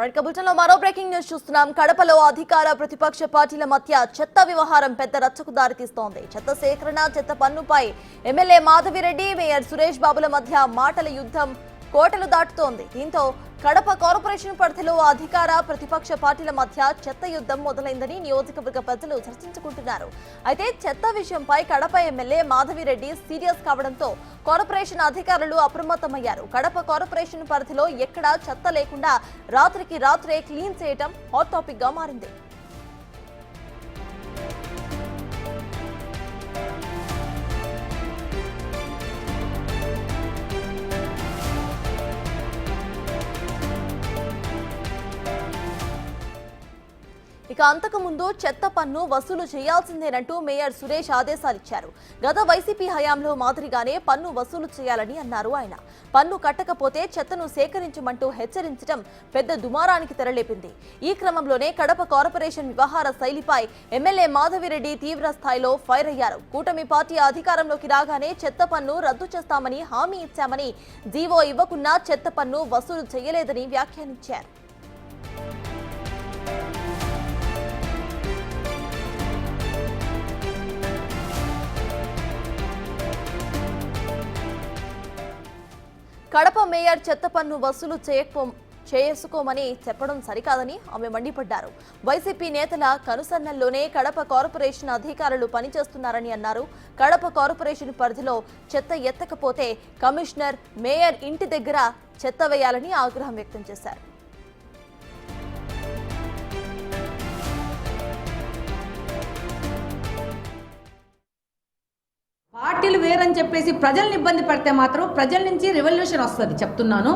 మరో breaking news చూస్తున్నాం. కడపలో అధికార ప్రతిపక్ష పార్టీల మధ్య చెత్త వ్యవహారం పెద్ద రచ్చకు దారితీస్తోంది. చెత్త సేకరణ, చెత్త పన్నుపై ఎమ్మెల్యే మాధవిరెడ్డి, మేయర్ సురేష్ బాబుల మధ్య మాటల యుద్ధం కోటలు దాటుతోంది. దీంతో కడప కార్పొరేషన్ పరిధిలో అధికార ప్రతిపక్ష పార్టీల మధ్య చెత్త యుద్ధం మొదలైందని నియోజకవర్గ ప్రజలు చర్చించుకుంటున్నారు. అయితే చెత్త విషయంపై కడప ఎమ్మెల్యే మాధవిరెడ్డి సీరియస్ కావడంతో కార్పొరేషన్ అధికారులు అప్రమత్తమయ్యారు. కడప కార్పొరేషన్ పరిధిలో ఎక్కడా చెత్త లేకుండా రాత్రికి రాత్రే క్లీన్ చేయడం హాట్ టాపిక్ గా మారింది. ఇక అంతకుముందు చెత్త పన్ను వసూలు చేయాల్సిందేనంటూ మేయర్ సురేష్ ఆదేశాలిచ్చారు. గత వైసీపీ హయాంలో మాదిరిగానే పన్ను వసూలు చేయాలని అన్నారు ఆయన. పన్ను కట్టకపోతే చెత్తను సేకరించమంటూ హెచ్చరించడం పెద్ద దుమారానికి తెరలేపింది. ఈ క్రమంలోనే కడప కార్పొరేషన్ వ్యవహార శైలిపై ఎమ్మెల్యే మాధవిరెడ్డి తీవ్ర స్థాయిలో ఫైర్ అయ్యారు. కూటమి పార్టీ అధికారంలోకి రాగానే చెత్త పన్ను రద్దు చేస్తామని హామీ ఇచ్చామని, జీవో ఇవ్వకున్నా చెత్త పన్ను వసూలు చేయలేదని వ్యాఖ్యానించారు. కడప మేయర్ చెత్త పన్ను వసూలు చేసుకోమని చెప్పడం సరికాదని ఆమె మండిపడ్డారు. వైసీపీ నేతల కనుసన్నల్లోనే కడప కార్పొరేషన్ అధికారులు పనిచేస్తున్నారని అన్నారు. కడప కార్పొరేషన్ పరిధిలో చెత్త ఎత్తకపోతే కమిషనర్, మేయర్ ఇంటి దగ్గర చెత్త వేయాలని ఆగ్రహం వ్యక్తం చేశారు. పార్టీలు వేరని చెప్పేసి ప్రజల్ని ఇబ్బంది పడితే మాత్రం ప్రజల నుంచి రెవల్యూషన్ వస్తుంది. చెప్తున్నాను,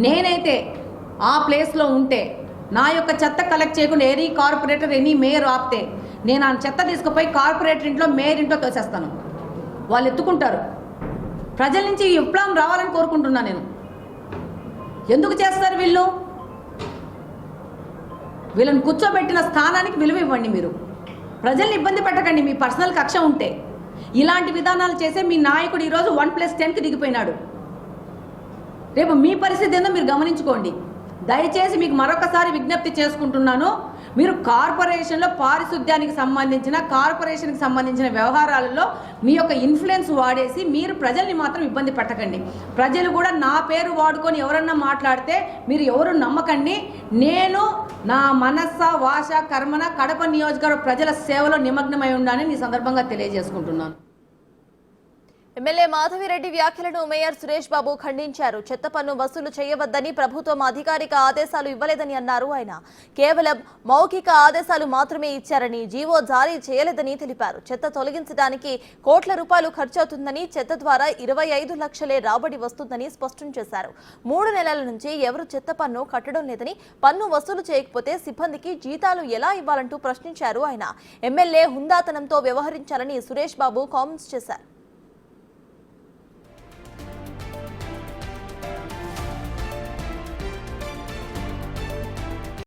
నేనైతే ఆ ప్లేస్లో ఉంటే నా యొక్క చెత్త కలెక్ట్ చేయకుండా ఎనీ కార్పొరేటర్, ఎనీ మేయర్ ఆపితే నేను ఆ చెత్త తీసుకుపోయి కార్పొరేటర్ ఇంట్లో, మేయర్ ఇంట్లో తోసేస్తాను. వాళ్ళు ఎత్తుకుంటారు. ప్రజల నుంచి ఈ విప్లవం రావాలని కోరుకుంటున్నాను నేను. ఎందుకు చేస్తారు వీళ్ళు? వీళ్ళని కూర్చోబెట్టిన స్థానానికి విలువ ఇవ్వండి. మీరు ప్రజల్ని ఇబ్బంది పెట్టకండి. మీ పర్సనల్ కక్ష ఉంటే ఇలాంటి విధానాలు చేసే మీ నాయకుడు ఈరోజు 1+10కి దిగిపోయినాడు. రేపు మీ పరిస్థితి ఏందో మీరు గమనించుకోండి. దయచేసి మీకు మరొకసారి విజ్ఞప్తి చేసుకుంటున్నాను. మీరు కార్పొరేషన్లో పారిశుద్ధ్యానికి సంబంధించిన, కార్పొరేషన్కి సంబంధించిన వ్యవహారాలలో మీ యొక్క ఇన్ఫ్లుయెన్స్ వాడేసి మీరు ప్రజల్ని మాత్రం ఇబ్బంది పెట్టకండి. ప్రజలు కూడా నా పేరు వాడుకొని ఎవరన్నా మాట్లాడితే మీరు ఎవరు నమ్మకండి. నేను నా మనస్స, వాచ, కర్మన కడప నియోజకవర్గ ప్రజల సేవలో నిమగ్నమై ఉండాలని ఈ సందర్భంగా తెలియజేసుకుంటున్నాను. ఎమ్మెల్యే మాధవిరెడ్డి వ్యాఖ్యలను మేయర్ సురేష్ బాబు ఖండించారు. చెత్త పన్ను వసూలు చేయవద్దని ప్రభుత్వం అధికారిక ఆదేశాలు ఇవ్వలేదని అన్నారు ఆయన. కేవలం మౌఖిక ఆదేశాలు మాత్రమే ఇచ్చారని, జీవో జారీ చేయలేదని తెలిపారు. చెత్త తొలగించడానికి కోట్ల రూపాయలు ఖర్చవుతుందని, చెత్త ద్వారా 25 లక్షలే రాబడి వస్తుందని స్పష్టం చేశారు. 3 నెలల నుంచి ఎవరు చెత్త పన్ను కట్టడం లేదని, పన్ను వసూలు చేయకపోతే సిబ్బందికి జీతాలు ఎలా ఇవ్వాలంటూ ప్రశ్నించారు ఆయన. ఎమ్మెల్యే హుందాతనంతో వ్యవహరించాలని సురేష్ బాబు కామెంట్స్ చేశారు.